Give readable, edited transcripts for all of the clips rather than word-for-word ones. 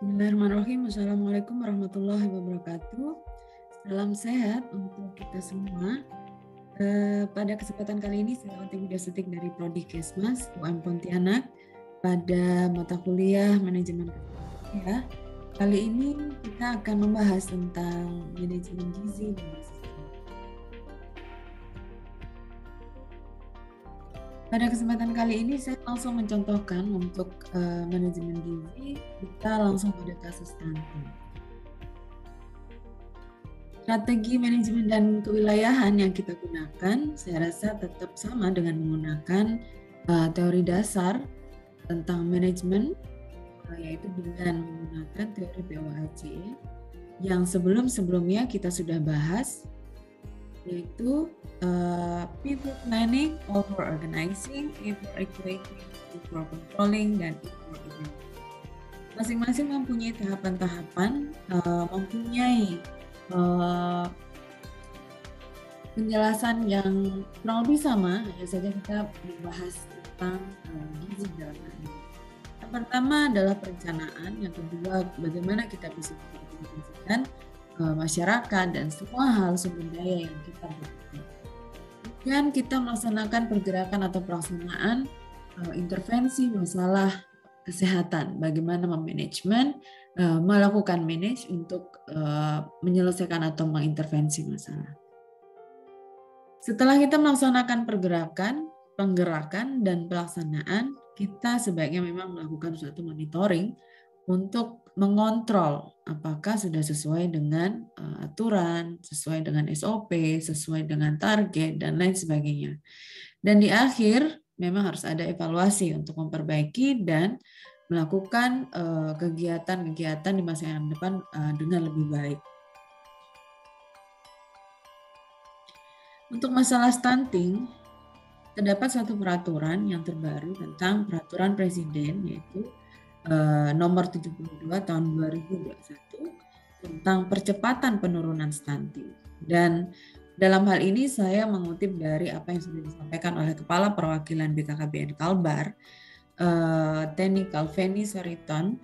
Bismillahirrahmanirrahim. Assalamualaikum warahmatullahi wabarakatuh. Salam sehat untuk kita semua. Pada kesempatan kali ini saya Oti Widyastuti dari Prodi Kesmas UM Pontianak pada mata kuliah manajemen kesehatan. Kali ini kita akan membahas tentang manajemen gizi dan nutrisi. Pada kesempatan kali ini saya langsung mencontohkan untuk manajemen gizi, kita langsung pada kasus stunting. Strategi manajemen dan kewilayahan yang kita gunakan, saya rasa tetap sama dengan menggunakan teori dasar tentang manajemen, yaitu dengan menggunakan teori POAC yang sebelumnya kita sudah bahas, yaitu people planning, over organizing, over equating, over controlling, dan over evaluating. Masing-masing mempunyai tahapan-tahapan, mempunyai penjelasan yang kurang lebih sama, hanya saja kita membahas tentang gizi dalam hal ini. Yang pertama adalah perencanaan, yang kedua bagaimana kita bisa mengintegrasikan masyarakat dan semua hal sumber daya yang kita butuhkan. Kemudian kita melaksanakan pergerakan atau pelaksanaan intervensi masalah kesehatan, bagaimana memanajemen, melakukan manage untuk menyelesaikan atau mengintervensi masalah. Setelah kita melaksanakan pergerakan, penggerakan, dan pelaksanaan, kita sebaiknya memang melakukan suatu monitoring untuk mengontrol apakah sudah sesuai dengan aturan, sesuai dengan SOP, sesuai dengan target, dan lain sebagainya. Dan di akhir memang harus ada evaluasi untuk memperbaiki dan melakukan kegiatan-kegiatan di masa yang depan dengan lebih baik. Untuk masalah stunting, terdapat satu peraturan yang terbaru tentang peraturan presiden, yaitu nomor 72 tahun 2021 tentang percepatan penurunan stunting. Dan dalam hal ini saya mengutip dari apa yang sudah disampaikan oleh Kepala Perwakilan BKKBN Kalbar, Teni Kalveni Soriton,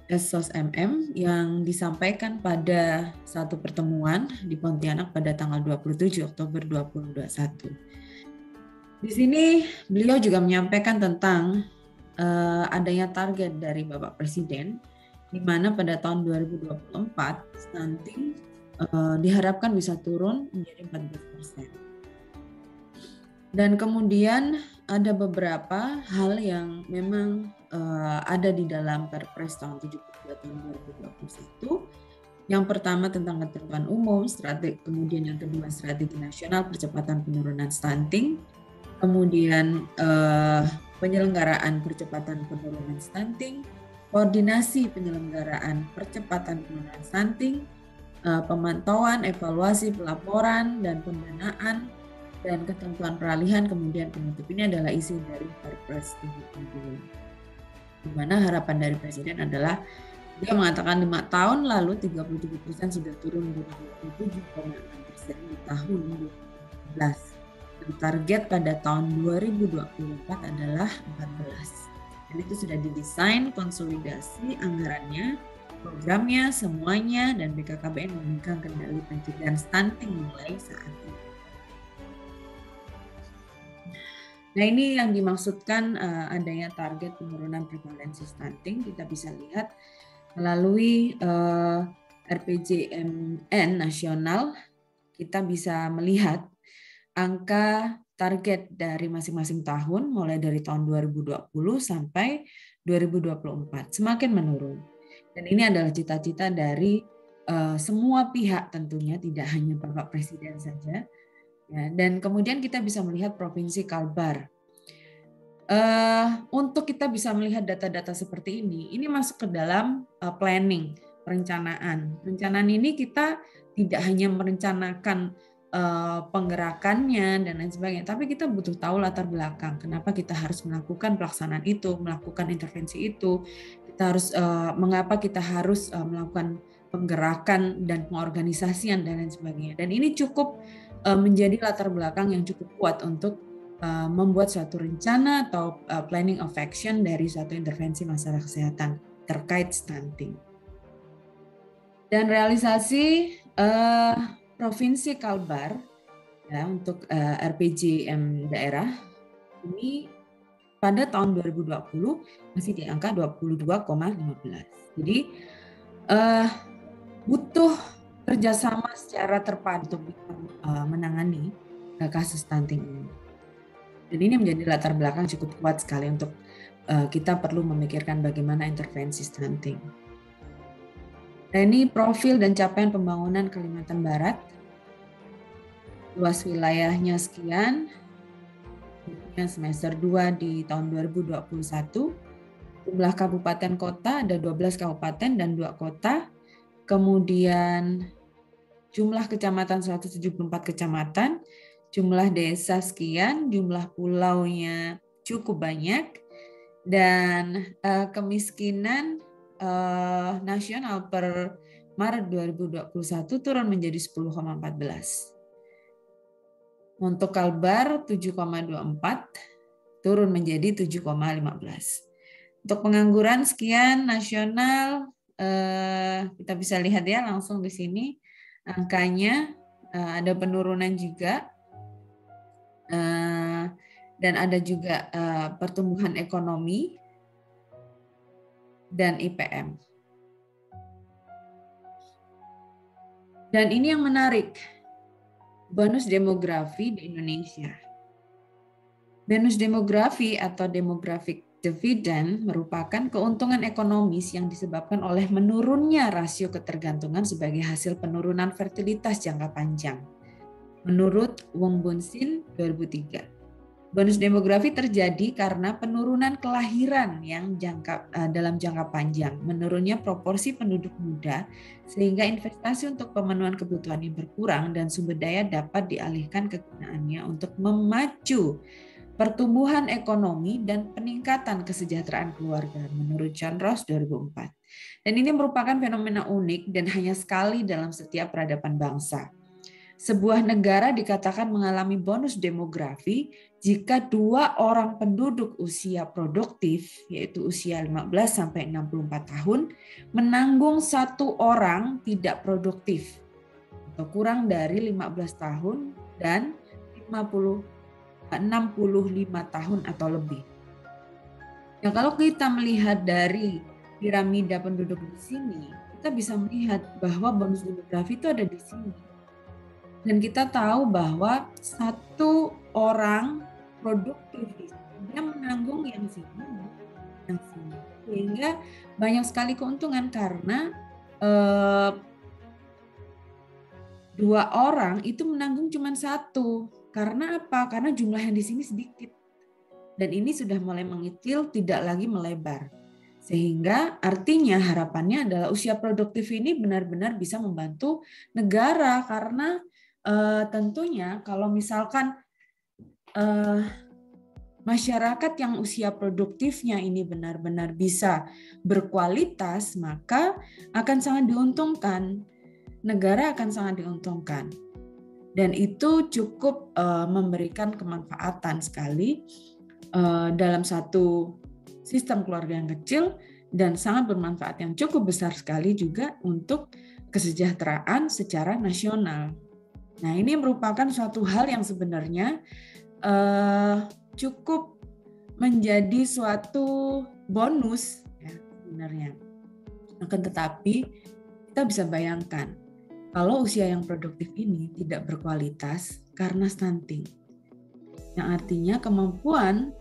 SOS MM, yang disampaikan pada satu pertemuan di Pontianak pada tanggal 27 Oktober 2021. Di sini beliau juga menyampaikan tentang adanya target dari Bapak Presiden, di mana pada tahun 2024 stunting diharapkan bisa turun menjadi 14%. Dan kemudian ada beberapa hal yang memang ada di dalam Perpres tahun 72 tahun 2021. Yang pertama tentang ketentuan umum, kemudian yang kedua strategi nasional percepatan penurunan stunting, kemudian penyelenggaraan percepatan penurunan stunting, koordinasi penyelenggaraan percepatan penurunan stunting, pemantauan, evaluasi, pelaporan, dan pendanaan, dan ketentuan peralihan, kemudian penutup. Ini adalah isi dari Perpres 72. Di mana harapan dari Presiden adalah dia mengatakan 5 tahun lalu 37% sudah turun menjadi 27,6% di tahun 2019. Target pada tahun 2024 adalah 14. Dan itu sudah didesain, konsolidasi anggarannya, programnya, semuanya, dan BKKBN memegang kendali pencegahan stunting mulai saat ini. Nah, ini yang dimaksudkan adanya target penurunan prevalensi stunting. Kita bisa lihat melalui RPJMN nasional, kita bisa melihat angka target dari masing-masing tahun mulai dari tahun 2020 sampai 2024 semakin menurun. Dan ini adalah cita-cita dari semua pihak tentunya, tidak hanya Bapak Presiden saja. Ya, dan kemudian kita bisa melihat Provinsi Kalbar. Untuk kita bisa melihat data-data seperti ini masuk ke dalam planning, perencanaan. Perencanaan ini kita tidak hanya merencanakan penggerakannya dan lain sebagainya, tapi kita butuh tahu latar belakang kenapa kita harus melakukan pelaksanaan itu, melakukan intervensi itu, kita harus mengapa kita harus melakukan penggerakan dan pengorganisasian dan lain sebagainya. Dan ini cukup menjadi latar belakang yang cukup kuat untuk membuat suatu rencana atau planning of action dari suatu intervensi masalah kesehatan terkait stunting. Dan realisasi Provinsi Kalbar ya, untuk RPJM daerah ini pada tahun 2020 masih di angka 22,15. Jadi butuh kerjasama secara terpadu untuk menangani kasus stunting ini. Dan ini menjadi latar belakang cukup kuat sekali untuk kita perlu memikirkan bagaimana intervensi stunting. Nah, ini profil dan capaian pembangunan Kalimantan Barat. Luas wilayahnya sekian. Semester 2 di tahun 2021. Jumlah kabupaten kota ada 12 kabupaten dan 2 kota. Kemudian jumlah kecamatan 174 kecamatan. Jumlah desa sekian, jumlah pulaunya cukup banyak. Dan kemiskinan nasional per Maret 2021 turun menjadi 10,14. Untuk Kalbar 7,24 turun menjadi 7,15. Untuk pengangguran sekian nasional kita bisa lihat ya langsung di sini angkanya ada penurunan juga dan ada juga pertumbuhan ekonomi dan IPM. Dan ini yang menarik, bonus demografi di Indonesia. Bonus demografi atau demographic dividend merupakan keuntungan ekonomis yang disebabkan oleh menurunnya rasio ketergantungan sebagai hasil penurunan fertilitas jangka panjang. Menurut Wong Bun Sin 2003. Bonus demografi terjadi karena penurunan kelahiran yang dalam jangka panjang, menurunnya proporsi penduduk muda, sehingga investasi untuk pemenuhan kebutuhan yang berkurang dan sumber daya dapat dialihkan kegunaannya untuk memacu pertumbuhan ekonomi dan peningkatan kesejahteraan keluarga, menurut John Ross 2004. Dan ini merupakan fenomena unik dan hanya sekali dalam setiap peradaban bangsa. Sebuah negara dikatakan mengalami bonus demografi jika 2 orang penduduk usia produktif, yaitu usia 15-64 tahun, menanggung 1 orang tidak produktif, atau kurang dari 15 tahun dan 65 tahun atau lebih. Nah, kalau kita melihat dari piramida penduduk di sini, kita bisa melihat bahwa bonus demografi itu ada di sini. Dan kita tahu bahwa 1 orang produktif dia menanggung yang sini, sehingga banyak sekali keuntungan karena 2 orang itu menanggung cuma 1. Karena apa? Karena jumlah yang di sini sedikit. Dan ini sudah mulai mengecil, tidak lagi melebar. Sehingga artinya harapannya adalah usia produktif ini benar-benar bisa membantu negara karena tentunya kalau misalkan masyarakat yang usia produktifnya ini benar-benar bisa berkualitas, maka akan sangat diuntungkan. Negara akan sangat diuntungkan. Dan itu cukup memberikan kemanfaatan sekali dalam satu sistem keluarga yang kecil dan sangat bermanfaat yang cukup besar sekali juga untuk kesejahteraan secara nasional. Nah, ini merupakan suatu hal yang sebenarnya cukup menjadi suatu bonus ya, sebenarnya. Akan tetapi kita bisa bayangkan kalau usia yang produktif ini tidak berkualitas karena stunting. Yang artinya kemampuan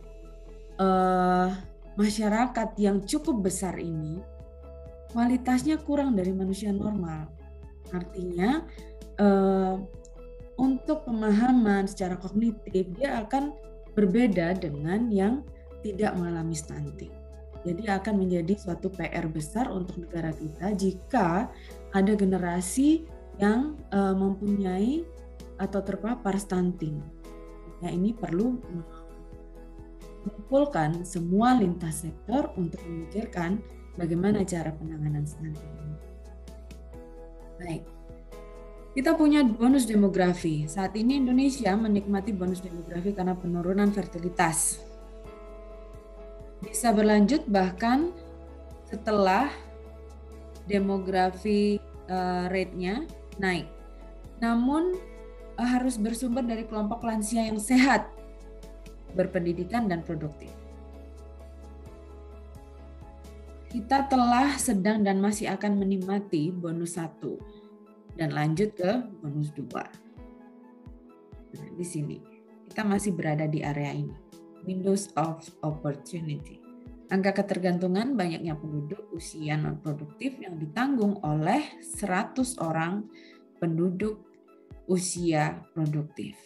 masyarakat yang cukup besar ini kualitasnya kurang dari manusia normal. Artinya untuk pemahaman secara kognitif dia akan berbeda dengan yang tidak mengalami stunting. Jadi akan menjadi suatu PR besar untuk negara kita jika ada generasi yang mempunyai atau terpapar stunting. Nah, ini perlu mengumpulkan semua lintas sektor untuk memikirkan bagaimana cara penanganan stunting. Baik. Kita punya bonus demografi. Saat ini Indonesia menikmati bonus demografi karena penurunan fertilitas. Bisa berlanjut bahkan setelah demografi rate-nya naik. Namun harus bersumber dari kelompok lansia yang sehat, berpendidikan dan produktif. Kita telah, sedang, dan masih akan menikmati bonus 1 dan lanjut ke bonus 2. Nah, di sini kita masih berada di area ini, windows of opportunity. Angka ketergantungan banyaknya penduduk usia non-produktif yang ditanggung oleh 100 orang penduduk usia produktif.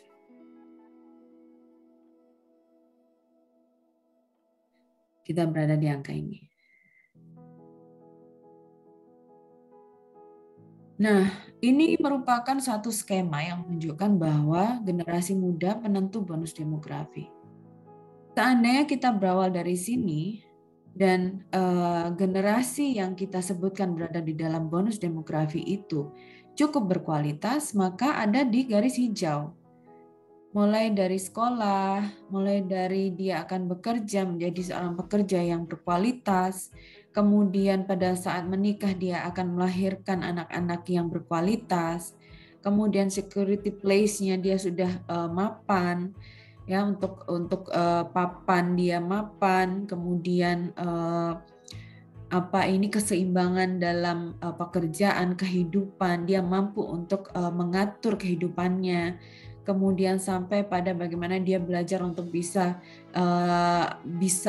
Kita berada di angka ini. Nah, ini merupakan satu skema yang menunjukkan bahwa generasi muda penentu bonus demografi. Seandainya kita berawal dari sini dan generasi yang kita sebutkan berada di dalam bonus demografi itu cukup berkualitas, maka ada di garis hijau. Mulai dari sekolah, mulai dari dia akan bekerja menjadi seorang pekerja yang berkualitas, kemudian pada saat menikah dia akan melahirkan anak-anak yang berkualitas, kemudian security place-nya dia sudah mapan, ya untuk papan dia mapan, kemudian keseimbangan dalam pekerjaan, kehidupan, dia mampu untuk mengatur kehidupannya. Kemudian sampai pada bagaimana dia belajar untuk bisa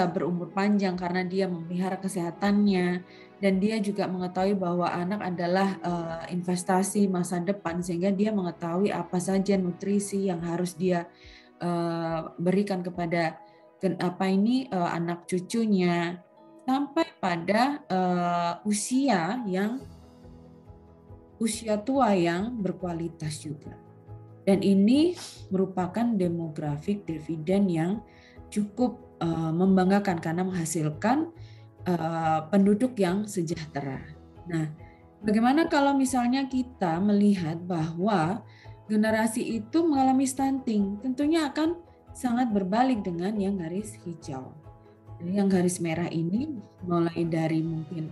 berumur panjang karena dia memelihara kesehatannya, dan dia juga mengetahui bahwa anak adalah investasi masa depan, sehingga dia mengetahui apa saja nutrisi yang harus dia berikan kepada anak cucunya, sampai pada usia tua yang berkualitas juga. Dan ini merupakan demographic dividend yang cukup membanggakan karena menghasilkan penduduk yang sejahtera. Nah, bagaimana kalau misalnya kita melihat bahwa generasi itu mengalami stunting? Tentunya akan sangat berbalik dengan yang garis hijau. Jadi yang garis merah ini mulai dari mungkin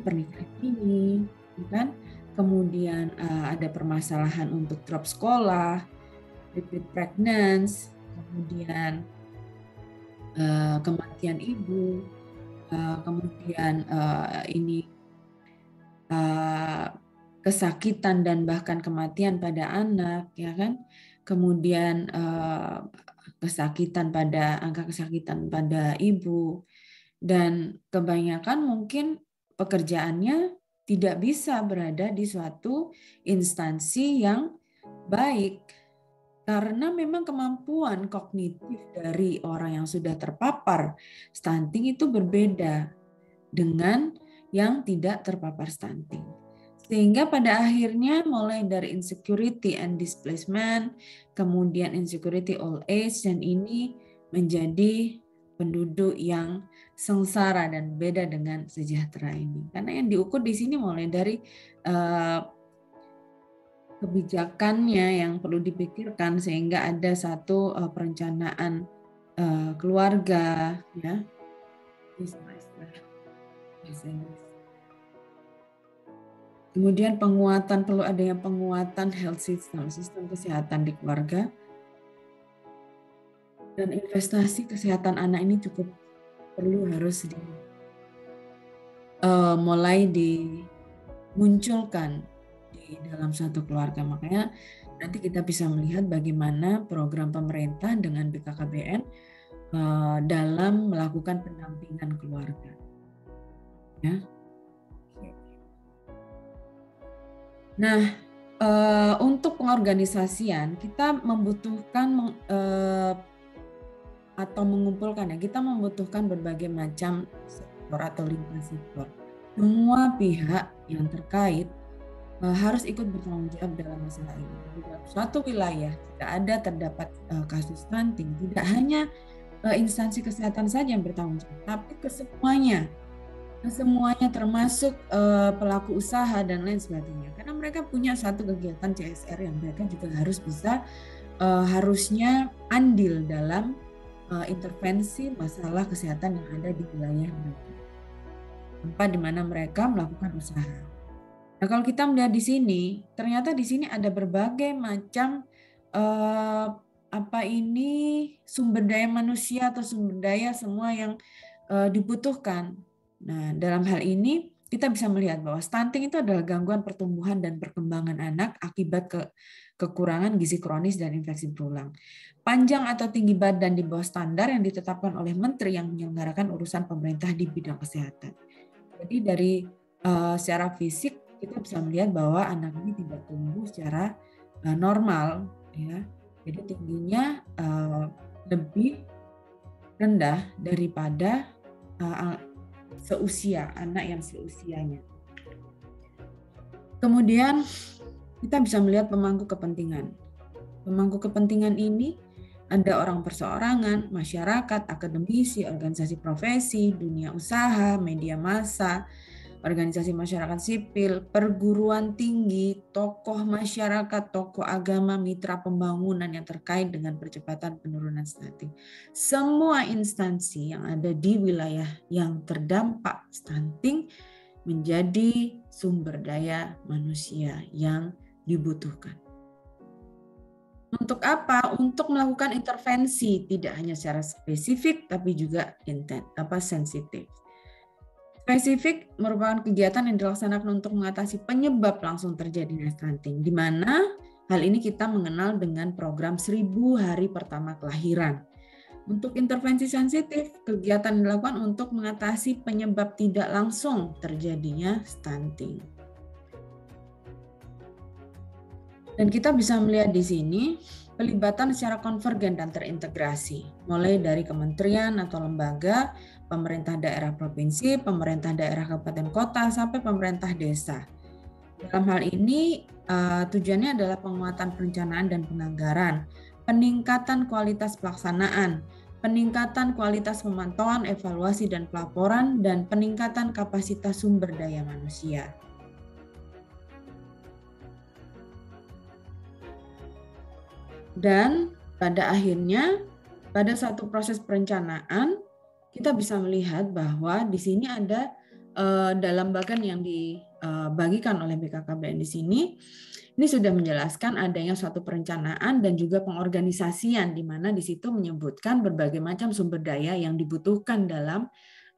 pernikahan ini, kan? Kemudian ada permasalahan untuk drop sekolah, repeat pregnancy, kemudian kematian ibu, kemudian kesakitan dan bahkan kematian pada anak, ya kan? Kemudian angka kesakitan pada ibu, dan kebanyakan mungkin pekerjaannya tidak bisa berada di suatu instansi yang baik karena memang kemampuan kognitif dari orang yang sudah terpapar stunting itu berbeda dengan yang tidak terpapar stunting. Sehingga pada akhirnya mulai dari insecurity and displacement, kemudian insecurity old age, dan ini menjadi penduduk yang sengsara dan beda dengan sejahtera ini. Karena yang diukur di sini mulai dari kebijakannya yang perlu dipikirkan sehingga ada satu perencanaan keluarga, ya. Kemudian perlu adanya penguatan health system kesehatan di keluarga, dan investasi kesehatan anak ini cukup harus mulai dimunculkan di dalam suatu keluarga. Makanya nanti kita bisa melihat bagaimana program pemerintah dengan BKKBN dalam melakukan pendampingan keluarga. Ya. Nah, untuk pengorganisasian kita membutuhkan atau mengumpulkan, ya, kita membutuhkan berbagai macam sektor atau lintas sektor. Semua pihak yang terkait harus ikut bertanggung jawab dalam masalah ini. Di dalam suatu wilayah jika terdapat kasus stunting, tidak hanya instansi kesehatan saja yang bertanggung jawab, tapi kesemuanya termasuk pelaku usaha dan lain sebagainya. Karena mereka punya satu kegiatan CSR yang mereka juga harus bisa harusnya andil dalam intervensi masalah kesehatan yang ada di wilayah mereka. tempat di mana mereka melakukan usaha. Nah, kalau kita melihat di sini, ternyata di sini ada berbagai macam sumber daya manusia atau sumber daya semua yang dibutuhkan. Nah, dalam hal ini kita bisa melihat bahwa stunting itu adalah gangguan pertumbuhan dan perkembangan anak akibat kekurangan gizi kronis dan infeksi berulang. Panjang atau tinggi badan di bawah standar yang ditetapkan oleh menteri yang menyelenggarakan urusan pemerintah di bidang kesehatan. Jadi dari secara fisik kita bisa melihat bahwa anak ini tidak tumbuh secara normal, ya. Jadi tingginya lebih rendah daripada seusia anak yang seusianya. Kemudian kita bisa melihat pemangku kepentingan. Pemangku kepentingan ini ada orang perseorangan, masyarakat, akademisi, organisasi profesi, dunia usaha, media massa, organisasi masyarakat sipil, perguruan tinggi, tokoh masyarakat, tokoh agama, mitra pembangunan yang terkait dengan percepatan penurunan stunting. Semua instansi yang ada di wilayah yang terdampak stunting menjadi sumber daya manusia yang dibutuhkan. Untuk apa? Untuk melakukan intervensi, tidak hanya secara spesifik, tapi juga sensitif. Spesifik merupakan kegiatan yang dilaksanakan untuk mengatasi penyebab langsung terjadinya stunting, di mana hal ini kita mengenal dengan program 1000 hari pertama kelahiran. Untuk intervensi sensitif, kegiatan dilakukan untuk mengatasi penyebab tidak langsung terjadinya stunting. Dan kita bisa melihat di sini pelibatan secara konvergen dan terintegrasi, mulai dari kementerian atau lembaga, pemerintah daerah provinsi, pemerintah daerah kabupaten kota, sampai pemerintah desa. Dalam hal ini tujuannya adalah penguatan perencanaan dan penganggaran, peningkatan kualitas pelaksanaan, peningkatan kualitas pemantauan, evaluasi dan pelaporan, dan peningkatan kapasitas sumber daya manusia. Dan pada akhirnya, pada satu proses perencanaan, kita bisa melihat bahwa di sini ada dalam bagan yang dibagikan oleh BKKBN di sini, ini sudah menjelaskan adanya suatu perencanaan dan juga pengorganisasian, di mana di situ menyebutkan berbagai macam sumber daya yang dibutuhkan dalam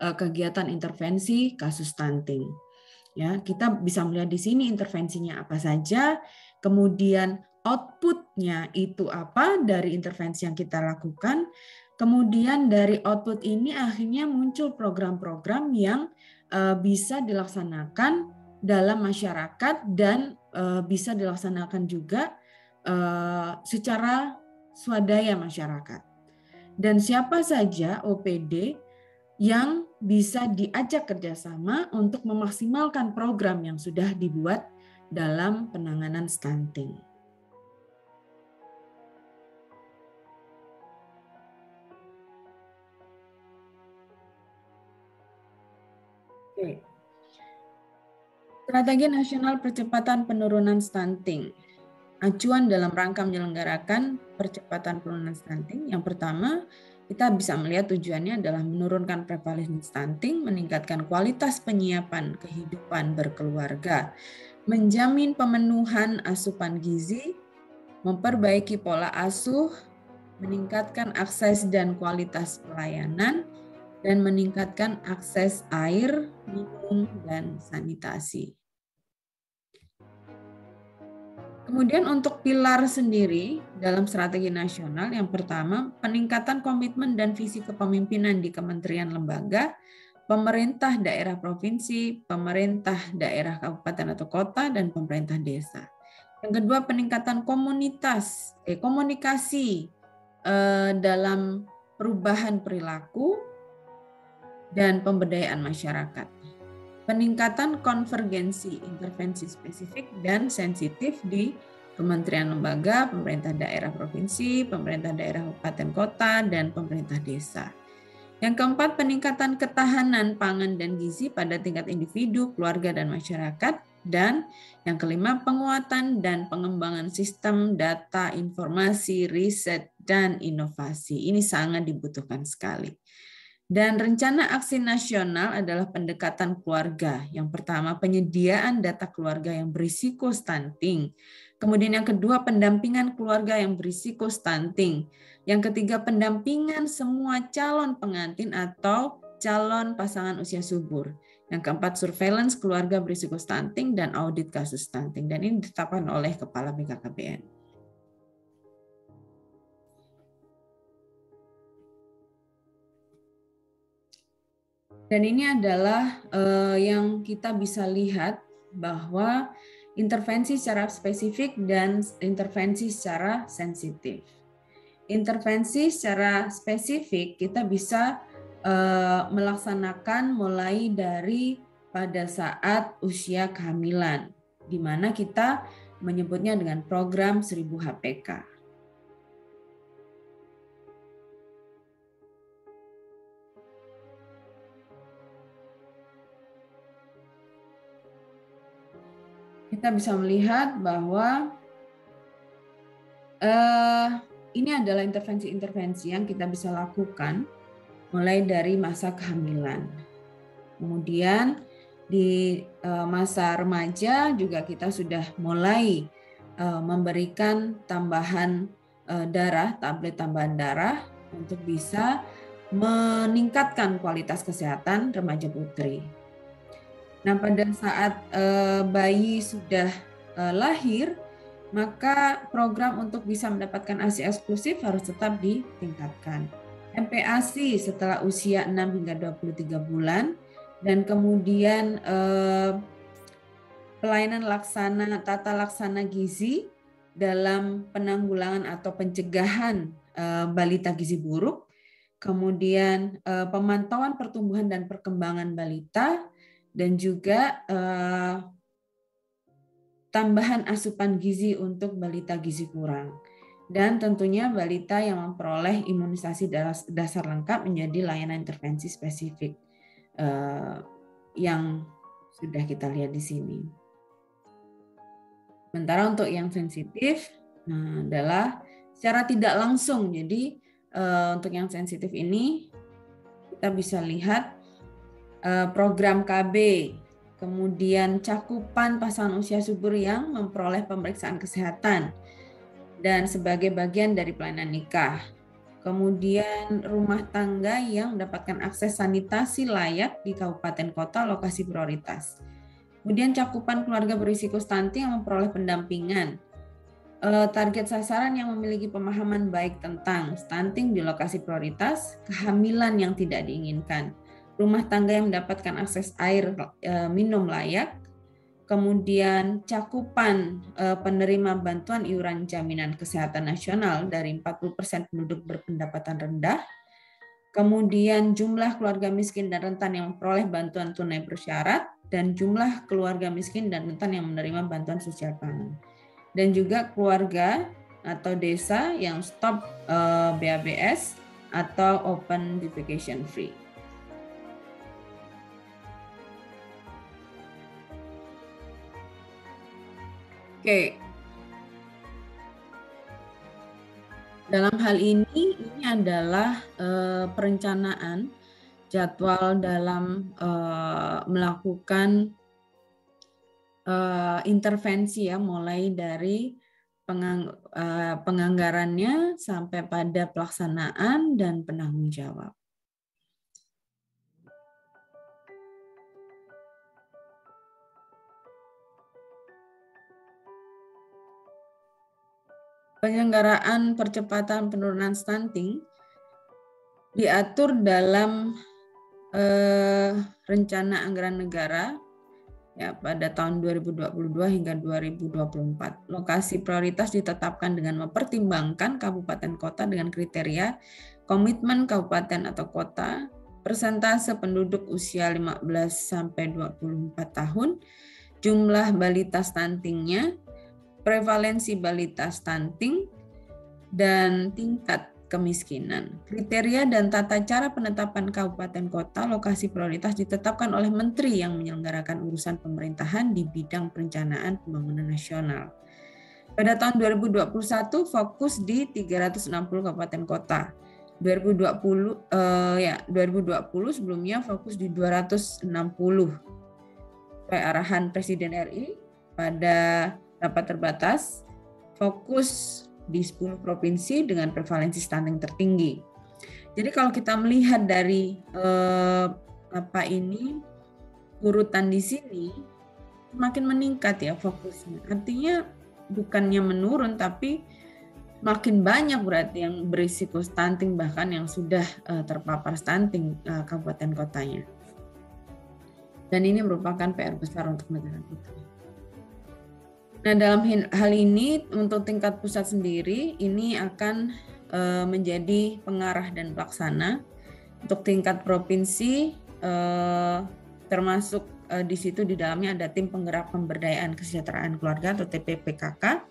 kegiatan intervensi kasus stunting. Ya, kita bisa melihat di sini intervensinya apa saja, kemudian output-nya itu apa dari intervensi yang kita lakukan. Kemudian dari output ini akhirnya muncul program-program yang bisa dilaksanakan dalam masyarakat dan bisa dilaksanakan juga secara swadaya masyarakat. Dan siapa saja OPD yang bisa diajak kerjasama untuk memaksimalkan program yang sudah dibuat dalam penanganan stunting. Oke. Strategi Nasional Percepatan Penurunan Stunting. Acuan dalam rangka menyelenggarakan percepatan penurunan stunting. Yang pertama, kita bisa melihat tujuannya adalah menurunkan prevalensi stunting, meningkatkan kualitas penyiapan kehidupan berkeluarga, menjamin pemenuhan asupan gizi, memperbaiki pola asuh, meningkatkan akses dan kualitas pelayanan, dan meningkatkan akses air, minum, dan sanitasi. Kemudian untuk pilar sendiri dalam strategi nasional, yang pertama peningkatan komitmen dan visi kepemimpinan di kementerian lembaga, pemerintah daerah provinsi, pemerintah daerah kabupaten atau kota, dan pemerintah desa. Yang kedua peningkatan komunikasi dalam perubahan perilaku dan pemberdayaan masyarakat. Peningkatan konvergensi intervensi spesifik dan sensitif di kementerian lembaga, pemerintah daerah provinsi, pemerintah daerah kabupaten kota, dan pemerintah desa. Yang keempat, peningkatan ketahanan pangan dan gizi pada tingkat individu, keluarga, dan masyarakat. Dan yang kelima, penguatan dan pengembangan sistem data, informasi, riset, dan inovasi. Ini sangat dibutuhkan sekali. Dan rencana aksi nasional adalah pendekatan keluarga. Yang pertama, penyediaan data keluarga yang berisiko stunting. Kemudian yang kedua, pendampingan keluarga yang berisiko stunting. Yang ketiga, pendampingan semua calon pengantin atau calon pasangan usia subur. Yang keempat, surveillance keluarga berisiko stunting dan audit kasus stunting. Dan ini ditetapkan oleh Kepala BKKBN. Dan ini adalah yang kita bisa lihat bahwa intervensi secara spesifik dan intervensi secara sensitif. Intervensi secara spesifik kita bisa melaksanakan mulai dari pada saat usia kehamilan, di mana kita menyebutnya dengan program 1000 HPK. Kita bisa melihat bahwa ini adalah intervensi-intervensi yang kita bisa lakukan mulai dari masa kehamilan. Kemudian di masa remaja juga kita sudah mulai memberikan tambahan darah, tablet tambahan darah untuk bisa meningkatkan kualitas kesehatan remaja putri. Nah, pada saat bayi sudah lahir, maka program untuk bisa mendapatkan ASI eksklusif harus tetap ditingkatkan. MPASI setelah usia 6 hingga 23 bulan, dan kemudian pelayanan tata laksana gizi dalam penanggulangan atau pencegahan balita gizi buruk, kemudian pemantauan pertumbuhan dan perkembangan balita, dan juga tambahan asupan gizi untuk balita gizi kurang. Dan tentunya balita yang memperoleh imunisasi dasar lengkap menjadi layanan intervensi spesifik yang sudah kita lihat di sini. Sementara untuk yang sensitif adalah secara tidak langsung. Jadi untuk yang sensitif ini kita bisa lihat program KB, kemudian cakupan pasangan usia subur yang memperoleh pemeriksaan kesehatan dan sebagai bagian dari pelayanan nikah. Kemudian rumah tangga yang mendapatkan akses sanitasi layak di kabupaten kota lokasi prioritas. Kemudian cakupan keluarga berisiko stunting yang memperoleh pendampingan. Target sasaran yang memiliki pemahaman baik tentang stunting di lokasi prioritas, kehamilan yang tidak diinginkan, rumah tangga yang mendapatkan akses air minum layak, kemudian cakupan penerima bantuan iuran jaminan kesehatan nasional dari 40% penduduk berpendapatan rendah, kemudian jumlah keluarga miskin dan rentan yang memperoleh bantuan tunai bersyarat, dan jumlah keluarga miskin dan rentan yang menerima bantuan sosial pangan, dan juga keluarga atau desa yang stop BABS atau open defecation free. Oke. Dalam hal ini adalah perencanaan jadwal dalam melakukan intervensi ya, mulai dari penganggarannya sampai pada pelaksanaan dan penanggung jawab. Penyelenggaraan percepatan penurunan stunting diatur dalam rencana anggaran negara ya pada tahun 2022 hingga 2024. Lokasi prioritas ditetapkan dengan mempertimbangkan kabupaten kota dengan kriteria komitmen kabupaten atau kota, persentase penduduk usia 15 sampai 24 tahun, jumlah balita stuntingnya, prevalensi balita stunting, dan tingkat kemiskinan. Kriteria dan tata cara penetapan kabupaten kota lokasi prioritas ditetapkan oleh menteri yang menyelenggarakan urusan pemerintahan di bidang perencanaan pembangunan nasional. Pada tahun 2021 fokus di 360 kabupaten kota 2020 sebelumnya fokus di 260 sesuai arahan Presiden RI pada rapat terbatas, fokus di 10 provinsi dengan prevalensi stunting tertinggi. Jadi kalau kita melihat dari urutan di sini makin meningkat ya fokusnya. Artinya bukannya menurun tapi makin banyak berarti yang berisiko stunting, bahkan yang sudah terpapar stunting kabupaten kotanya. Dan ini merupakan PR besar untuk negara kita. Nah, dalam hal ini untuk tingkat pusat sendiri ini akan menjadi pengarah dan pelaksana. Untuk tingkat provinsi termasuk di situ di dalamnya ada tim penggerak pemberdayaan kesejahteraan keluarga atau TPPKK.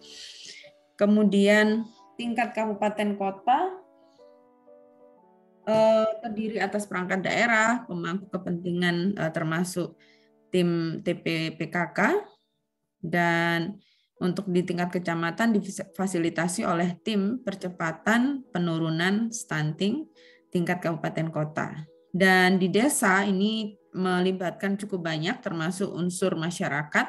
Kemudian tingkat kabupaten kota terdiri atas perangkat daerah, pemangku kepentingan termasuk tim TPPKK, dan untuk di tingkat kecamatan difasilitasi oleh tim percepatan penurunan stunting tingkat kabupaten kota. Dan di desa ini melibatkan cukup banyak termasuk unsur masyarakat.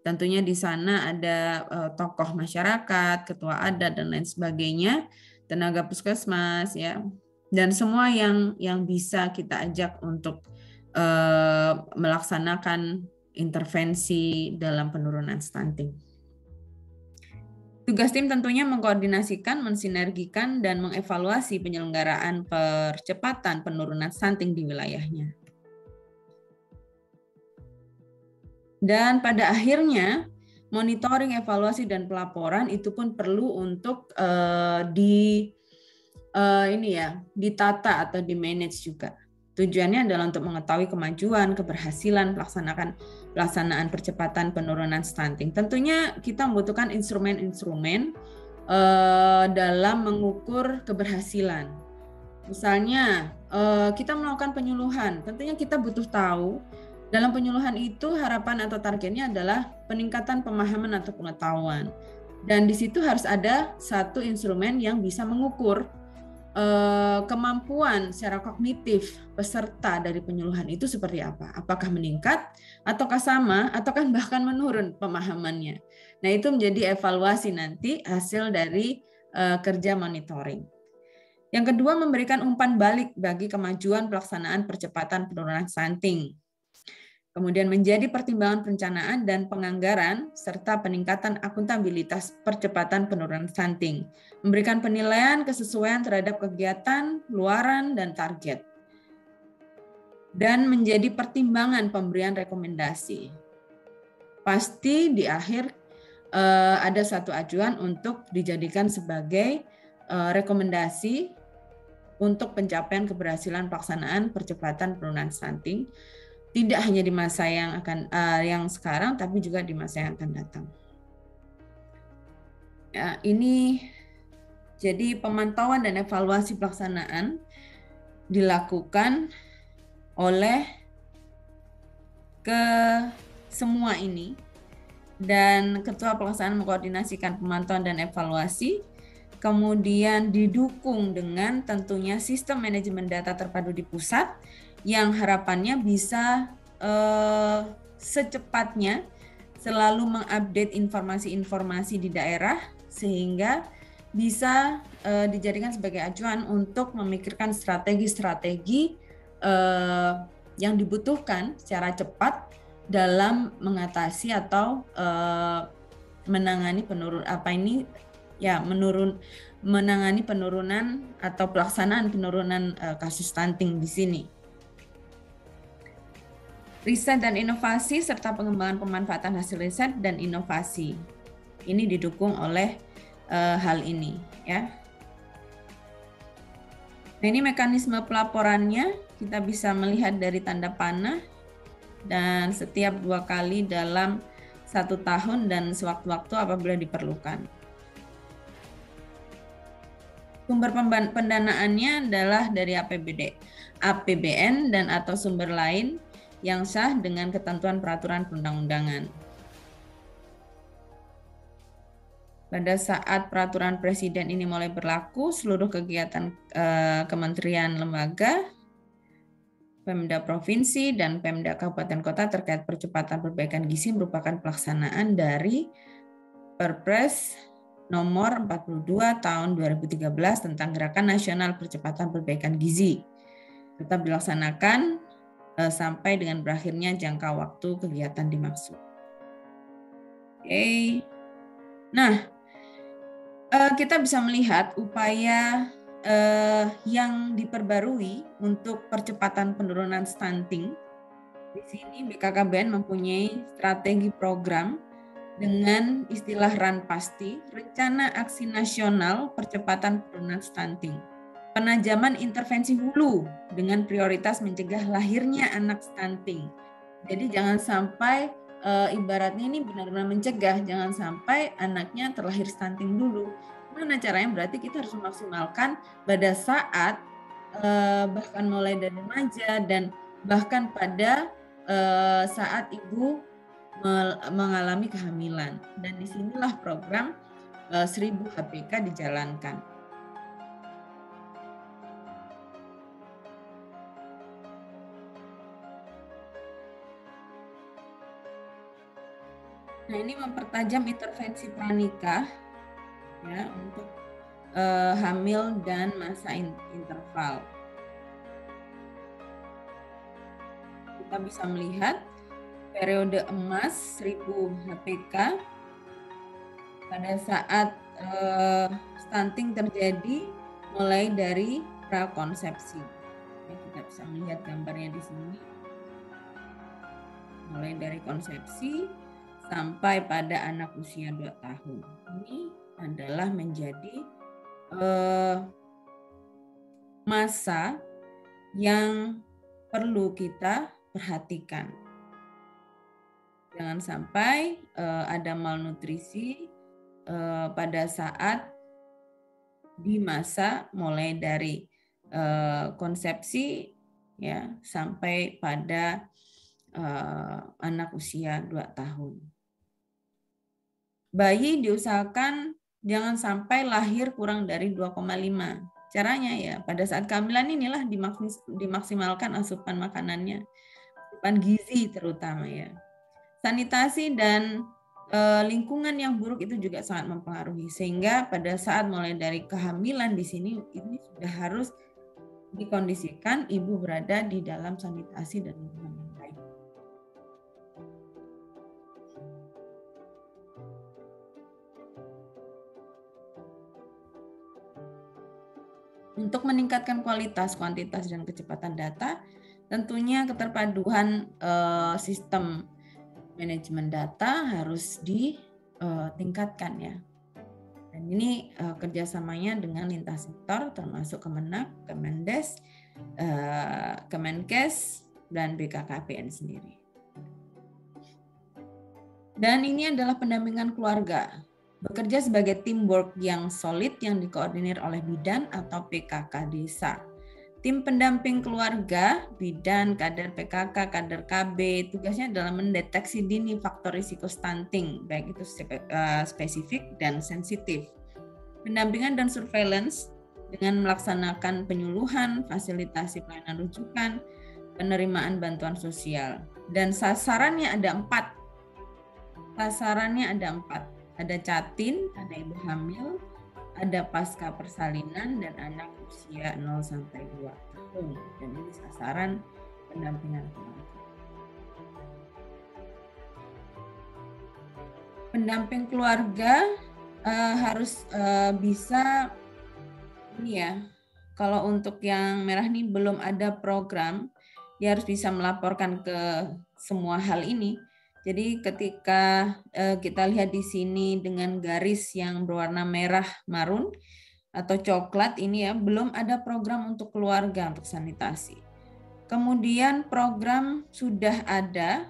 Tentunya di sana ada tokoh masyarakat, ketua adat dan lain sebagainya, tenaga puskesmas ya. Dan semua yang bisa kita ajak untuk melaksanakan intervensi dalam penurunan stunting. Tugas tim tentunya mengkoordinasikan, mensinergikan, dan mengevaluasi penyelenggaraan percepatan penurunan stunting di wilayahnya. Dan pada akhirnya, monitoring, evaluasi, dan pelaporan itu pun perlu untuk ditata atau di-manage juga. Tujuannya adalah untuk mengetahui kemajuan, keberhasilan pelaksanaan percepatan penurunan stunting. Tentunya kita membutuhkan instrumen-instrumen dalam mengukur keberhasilan. Misalnya kita melakukan penyuluhan, tentunya kita butuh tahu dalam penyuluhan itu harapan atau targetnya adalah peningkatan pemahaman atau pengetahuan. Dan di situ harus ada satu instrumen yang bisa mengukur kemampuan secara kognitif peserta dari penyuluhan itu seperti apa? Apakah meningkat, ataukah sama, ataukah bahkan menurun pemahamannya? Nah, itu menjadi evaluasi nanti hasil dari kerja monitoring. Yang kedua, memberikan umpan balik bagi kemajuan pelaksanaan percepatan penurunan stunting. Kemudian menjadi pertimbangan perencanaan dan penganggaran serta peningkatan akuntabilitas percepatan penurunan stunting. Memberikan penilaian kesesuaian terhadap kegiatan, luaran, dan target. Dan menjadi pertimbangan pemberian rekomendasi. Pasti di akhir ada satu ajuan untuk dijadikan sebagai rekomendasi untuk pencapaian keberhasilan pelaksanaan percepatan penurunan stunting. Tidak hanya di masa yang sekarang, tapi juga di masa yang akan datang. Ya, ini jadi pemantauan dan evaluasi pelaksanaan dilakukan oleh semua ini, dan ketua pelaksanaan mengkoordinasikan pemantauan dan evaluasi, kemudian didukung dengan tentunya sistem manajemen data terpadu di pusat, yang harapannya bisa secepatnya selalu mengupdate informasi-informasi di daerah sehingga bisa dijadikan sebagai acuan untuk memikirkan strategi-strategi yang dibutuhkan secara cepat dalam mengatasi atau menangani menangani penurunan atau pelaksanaan penurunan kasus stunting di sini. Riset dan inovasi serta pengembangan pemanfaatan hasil riset dan inovasi. Ini didukung oleh hal ini ya. Nah, ini mekanisme pelaporannya kita bisa melihat dari tanda panah dan setiap 2 kali dalam 1 tahun dan sewaktu-waktu apabila diperlukan. Sumber pendanaannya adalah dari APBN dan atau sumber lain yang sah dengan ketentuan peraturan perundang-undangan. Pada saat peraturan presiden ini mulai berlaku, seluruh kegiatan kementerian lembaga, Pemda provinsi dan Pemda kabupaten kota terkait percepatan perbaikan gizi merupakan pelaksanaan dari Perpres nomor 42 tahun 2013 tentang Gerakan Nasional Percepatan Perbaikan Gizi. Tetap dilaksanakan sampai dengan berakhirnya jangka waktu kegiatan dimaksud. Oke. Nah, kita bisa melihat upaya yang diperbarui untuk percepatan penurunan stunting. Di sini BKKBN mempunyai strategi program dengan istilah RANPASTI, Rencana Aksi Nasional Percepatan Penurunan Stunting. Penajaman intervensi hulu dengan prioritas mencegah lahirnya anak stunting. Jadi jangan sampai ibaratnya ini benar-benar mencegah, jangan sampai anaknya terlahir stunting dulu. Gimana caranya? Berarti kita harus memaksimalkan pada saat bahkan mulai dari remaja dan bahkan pada saat ibu mengalami kehamilan. Dan disinilah program 1000 HPK dijalankan. Nah, ini mempertajam intervensi pranikah ya untuk hamil dan masa interval. Kita bisa melihat periode emas 1000 HPK pada saat stunting terjadi mulai dari prakonsepsi. Ya, kita bisa melihat gambarnya di sini. Mulai dari konsepsi sampai pada anak usia 2 tahun. Ini adalah menjadi masa yang perlu kita perhatikan. Jangan sampai ada malnutrisi pada saat di masa mulai dari konsepsi ya sampai pada anak usia 2 tahun. Bayi diusahakan jangan sampai lahir kurang dari 2,5. Caranya ya pada saat kehamilan inilah dimaksimalkan asupan makanannya, asupan gizi terutama ya. Sanitasi dan lingkungan yang buruk itu juga sangat mempengaruhi, sehingga pada saat mulai dari kehamilan di sini ini sudah harus dikondisikan ibu berada di dalam sanitasi dan lingkungan yang baik. Untuk meningkatkan kualitas, kuantitas, dan kecepatan data, tentunya keterpaduan sistem manajemen data harus ditingkatkan ya. Dan ini kerjasamanya dengan lintas sektor termasuk Kemenak, Kemendes, Kemenkes, dan BKKBN sendiri. Dan ini adalah pendampingan keluarga. Bekerja sebagai teamwork yang solid yang dikoordinir oleh bidan atau PKK desa. Tim pendamping keluarga, bidan, kader PKK, kader KB, tugasnya adalah mendeteksi dini faktor risiko stunting, baik itu spesifik dan sensitif. Pendampingan dan surveillance dengan melaksanakan penyuluhan, fasilitasi pelayanan rujukan, penerimaan bantuan sosial. Dan sasarannya ada 4. Ada catin, ada ibu hamil, ada pasca persalinan, dan anak usia 0-2 tahun. Dan ini sasaran pendampingan keluarga. Pendamping keluarga harus bisa ini ya. Kalau untuk yang merah ini belum ada program, dia harus bisa melaporkan ke semua hal ini. Jadi ketika kita lihat di sini dengan garis yang berwarna merah marun atau coklat ini ya, belum ada program untuk keluarga untuk sanitasi. Kemudian program sudah ada,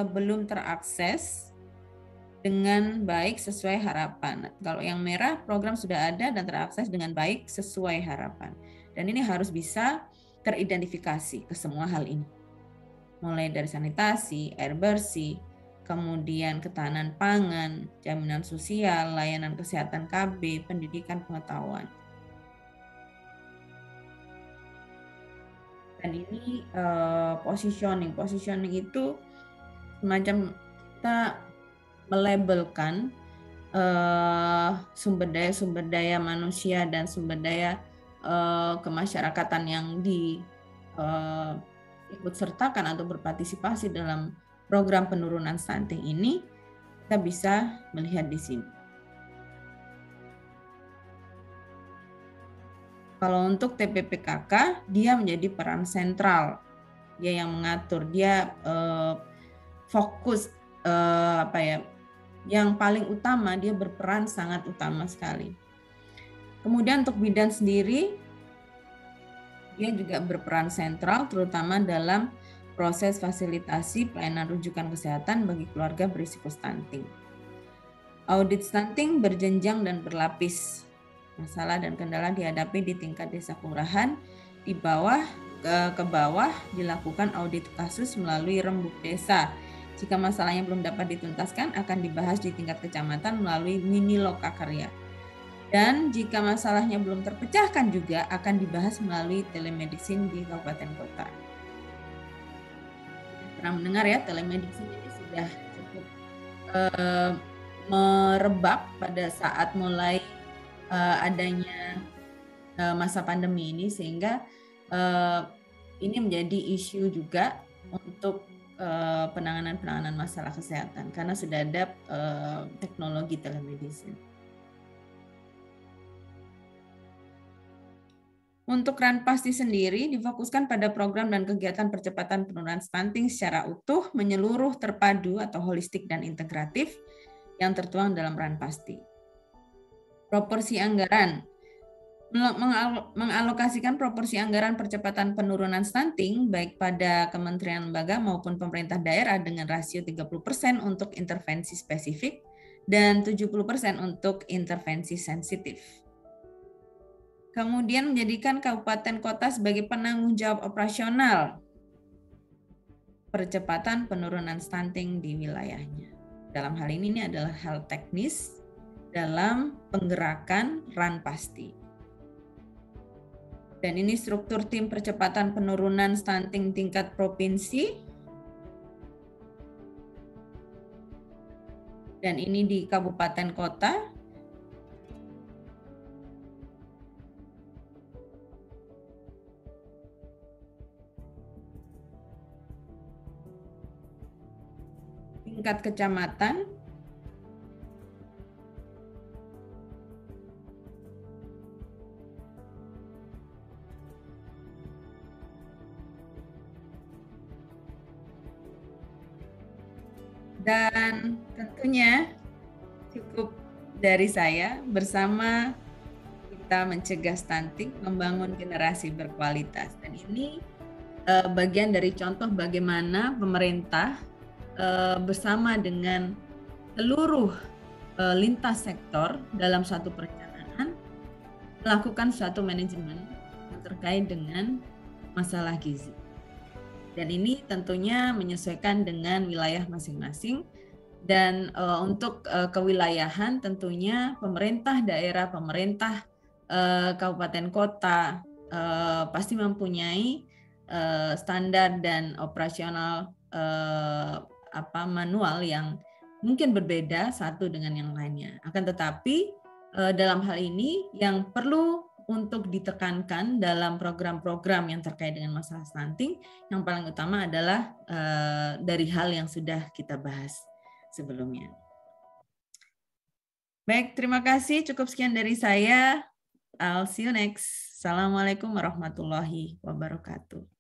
belum terakses dengan baik sesuai harapan. Kalau yang merah program sudah ada dan terakses dengan baik sesuai harapan. Dan ini harus bisa teridentifikasi ke semua hal ini. Mulai dari sanitasi, air bersih, kemudian ketahanan pangan, jaminan sosial, layanan kesehatan KB, pendidikan, pengetahuan. Dan ini positioning itu semacam kita melabelkan sumber daya manusia dan sumber daya kemasyarakatan yang ikut sertakan atau berpartisipasi dalam program penurunan stunting ini, kita bisa melihat di sini. Kalau untuk TPPKK, dia menjadi peran sentral, dia yang mengatur, dia fokus yang paling utama, dia berperan sangat utama sekali. Kemudian untuk bidan sendiri, dia juga berperan sentral terutama dalam proses fasilitasi pelayanan rujukan kesehatan bagi keluarga berisiko stunting. Audit stunting berjenjang dan berlapis. Masalah dan kendala dihadapi di tingkat desa kelurahan, di bawah ke bawah dilakukan audit kasus melalui rembuk desa. Jika masalahnya belum dapat dituntaskan, akan dibahas di tingkat kecamatan melalui mini lokakarya. Dan jika masalahnya belum terpecahkan juga akan dibahas melalui telemedicine di kabupaten kota. Pernah mendengar ya, telemedicine ini sudah cukup merebak pada saat mulai adanya masa pandemi ini, sehingga ini menjadi isu juga untuk penanganan masalah kesehatan karena sudah ada teknologi telemedicine. Untuk Ranpasti sendiri difokuskan pada program dan kegiatan percepatan penurunan stunting secara utuh, menyeluruh, terpadu atau holistik dan integratif yang tertuang dalam Ranpasti. Proporsi anggaran. Mengalokasikan proporsi anggaran percepatan penurunan stunting baik pada kementerian lembaga maupun pemerintah daerah dengan rasio 30% untuk intervensi spesifik dan 70% untuk intervensi sensitif. Kemudian menjadikan kabupaten kota sebagai penanggung jawab operasional percepatan penurunan stunting di wilayahnya. Dalam hal ini adalah hal teknis dalam penggerakan Ranpasti. Dan ini struktur tim percepatan penurunan stunting tingkat provinsi. Dan ini di kabupaten kota. Tingkat kecamatan, dan tentunya cukup dari saya. Bersama kita mencegah stunting, membangun generasi berkualitas. Dan ini bagian dari contoh bagaimana pemerintah bersama dengan seluruh lintas sektor dalam suatu perencanaan melakukan suatu manajemen yang terkait dengan masalah gizi. Dan ini tentunya menyesuaikan dengan wilayah masing-masing. Dan untuk kewilayahan tentunya pemerintah daerah, pemerintah kabupaten kota pasti mempunyai standar dan operasional manual yang mungkin berbeda satu dengan yang lainnya. Akan tetapi dalam hal ini yang perlu untuk ditekankan dalam program-program yang terkait dengan masalah stunting, yang paling utama adalah dari hal yang sudah kita bahas sebelumnya. Baik, terima kasih. Cukup sekian dari saya. I'll see you next. Assalamualaikum warahmatullahi wabarakatuh.